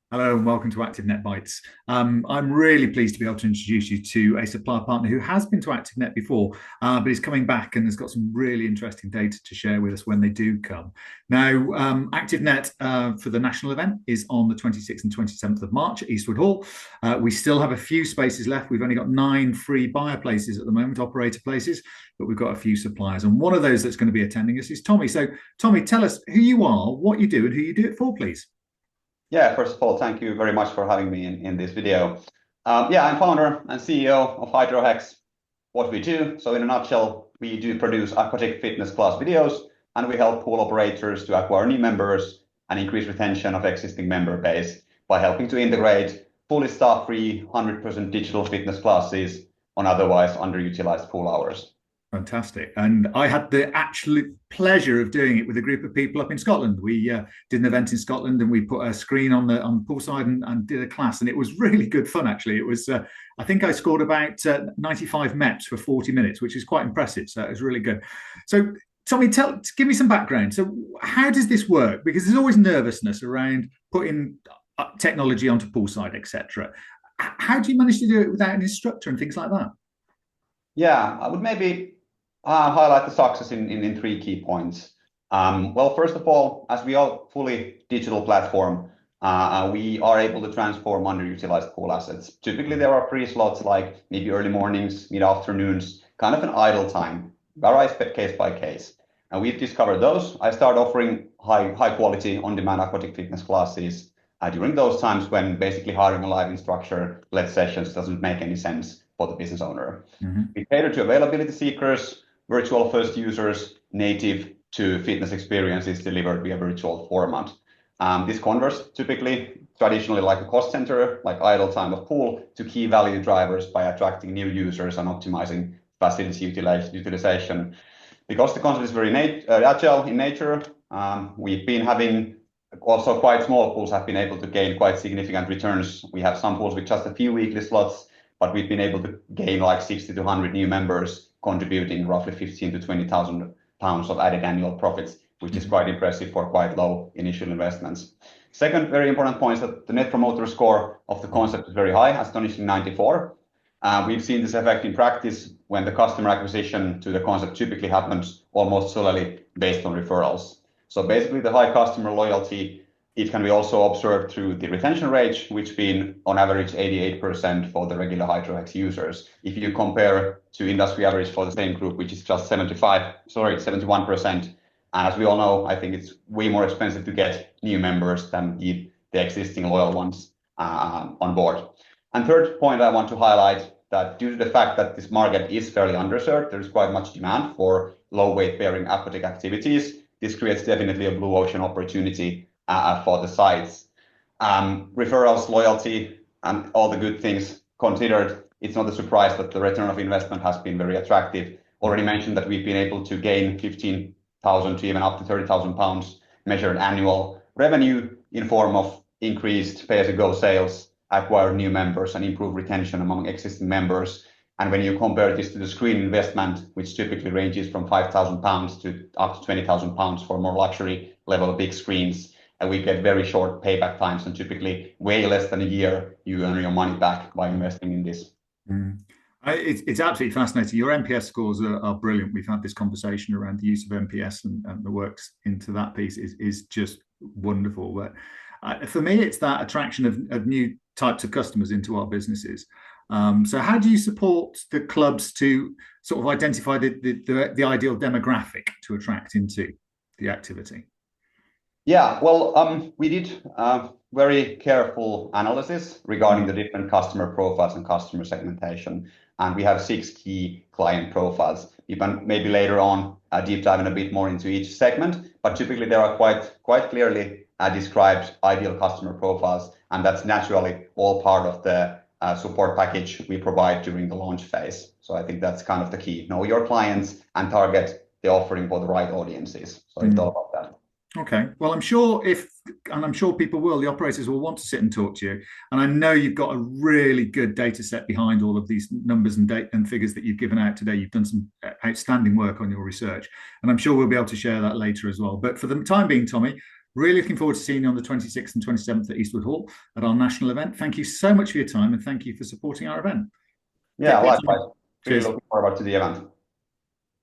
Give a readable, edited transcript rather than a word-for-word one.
Hello and welcome to ActiveNet Bytes. I'm really pleased to be able to introduce you to a supplier partner who has been to ActiveNet before, but is coming back and has got some really interesting data to share with us when they do come. Now, ActiveNet for the national event is on the 26th and 27th of March at Eastwood Hall. We still have a few spaces left. We've only got 9 free buyer places at the moment, operator places, but we've got a few suppliers. And one of those that's going to be attending us is Tommy. So, Tommy, tell us who you are, what you do, and who you do it for, please. Yeah, first of all, thank you very much for having me in this video. I'm founder and CEO of Hydrohex. What we do, so in a nutshell, we do produce aquatic fitness class videos, and we help pool operators to acquire new members and increase retention of existing member base by helping to integrate fully staff-free, 100% digital fitness classes on otherwise underutilized pool hours. Fantastic. And I had the absolute pleasure of doing it with a group of people up in Scotland. We did an event in Scotland and we put a screen on the poolside and did a class. And it was really good fun, actually. It was, I think I scored about 95 MEPs for 40 minutes, which is quite impressive. So it was really good. So Tommy, give me some background. So how does this work? Because there's always nervousness around putting technology onto poolside, etc. How do you manage to do it without an instructor and things like that? Yeah, I would maybe highlight the success in 3 key points. Well, first of all, as we are fully digital platform, we are able to transform underutilized pool assets. Typically, there are free slots like maybe early mornings, mid-afternoons, kind of an idle time, varies case by case. And we've discovered those. I start offering high quality on-demand aquatic fitness classes during those times when basically hiring a live instructor-led sessions doesn't make any sense for the business owner. Mm-hmm. We cater to availability seekers, virtual first users, native to fitness experiences delivered via virtual format. This converts typically, traditionally like a cost center, like idle time of pool, to key value drivers by attracting new users and optimizing facility utilization. Because the concept is very agile in nature, we've been having also quite small pools have been able to gain quite significant returns. We have some pools with just a few weekly slots, but we've been able to gain like 60 to 100 new members, contributing roughly 15 to 20,000 pounds of added annual profits, which is quite impressive for quite low initial investments. Second very important point is that the net promoter score of the concept is very high, astonishing 94. We've seen this effect in practice when the customer acquisition to the concept typically happens almost solely based on referrals. So basically the high customer loyalty, it can be also observed through the retention rate, which been on average 88% for the regular Hydrohex users. If you compare to industry average for the same group, which is just 71%. And as we all know, I think it's way more expensive to get new members than the existing loyal ones on board. And third point I want to highlight that due to the fact that this market is fairly underserved, there's quite much demand for low weight bearing aquatic activities. This creates definitely a blue ocean opportunity for the sites. Referrals, loyalty, and all the good things considered, it's not a surprise that the return of investment has been very attractive. Already mentioned that we've been able to gain 15,000 to even up to 30,000 pounds measured annual revenue in form of increased pay-as-you-go sales, acquire new members, and improve retention among existing members. And when you compare this to the screen investment, which typically ranges from 5,000 pounds to up to 20,000 pounds for more luxury level big screens, and we get very short payback times and typically way less than a year you earn your money back by investing in this. Mm. It's absolutely fascinating. Your NPS scores are brilliant. We've had this conversation around the use of NPS and the works into that piece is just wonderful. But for me, it's that attraction of new types of customers into our businesses. So how do you support the clubs to sort of identify the ideal demographic to attract into the activity? Yeah, well, we did very careful analysis regarding the different customer profiles and customer segmentation. And we have 6 key client profiles. You can maybe later on deep dive in a bit more into each segment, but typically there are quite clearly described ideal customer profiles, and that's naturally all part of the support package we provide during the launch phase. So I think that's kind of the key. Know your clients and target the offering for the right audiences. So it's all about that. Okay. Well, I'm sure people will, the operators will want to sit and talk to you. And I know you've got a really good data set behind all of these numbers and figures that you've given out today. You've done some outstanding work on your research. And I'm sure we'll be able to share that later as well. But for the time being, Tommy, Really looking forward to seeing you on the 26th and 27th at Eastwood Hall at our national event. Thank you so much for your time and thank you for supporting our event. Yeah, likewise. Really Cheers. looking forward to the event.